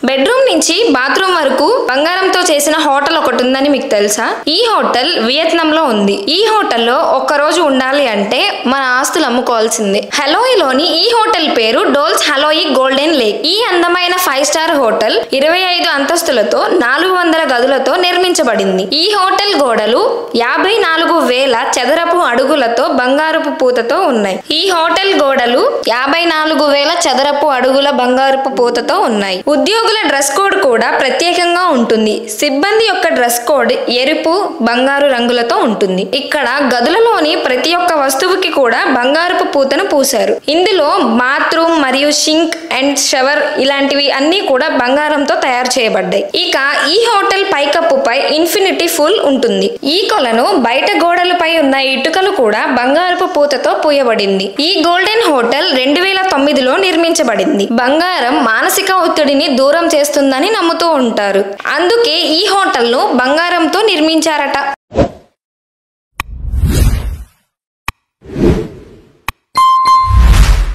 Bedroom నుంచి bathroom వరకు బంగారంతో చేసిన హోటల్ ఒకటి ఉందని మీకు తెలుసా? ఈ హోటల్ వియత్నాంలో ఉంది. ఈ హోటల్లో ఒక్కరోజు ఉండాలి అంటే మన ఆస్తులు అమ్ముకోవాల్సిందే. హలోయిలోని ఈ హోటల్ పేరు డోల్స్ హలోయి గోల్డెన్ లేక్. ఈ అందమైన 5 స్టార్ హోటల్ 25 అంతస్తులతో 400 గదులతో నిర్మించబడింది. ఈ హోటల్ గోడలు 54,000 చదరపు అడుగులతో బంగారపు పూతతో ఉన్నాయి. ఈ హోటల్ గోడలు 54,000 చదరపు అడుగుల బంగారపు పూతతో ఉన్నాయి. ఉద్యోగుల డ్రెస్ కోడ్ కూడా ప్రత్యేకంగా ఉంటుంది. సిబ్బంది యొక్క డ్రెస్ కోడ్ ఎరుపు, బంగారు రంగులతో ఉంటుంది. ఇక్కడ గదులలోని ప్రతి ఒక్క వస్తువుకి కూడా బంగారపు పూతను పూశారు. ఇందులో బాత్రూమ్ మరియు సింక్ అండ్ షవర్ ఇలాంటివి అన్ని కూడా బంగారంతో తయారు చేయబడ్డాయి. ఇక ఈ హోటల్ పైకప్పుపై ఇన్ఫినిటీ పూల్ ఉంటుంది. ఈ కొలను బయట గోడలపై ఉన్న ఇటుకలు కూడా బంగారపు పూతతో పూయబడింది. ఈ గోల్డెన్ హోటల్ 2009లో నిర్మించబడింది. బంగారం మానసిక ఒత్తిడిని దూరం చేస్తుందని నమ్ముతూ ఉంటారు. అందుకే ఈ హోటల్ను బంగారంతో నిర్మించారట.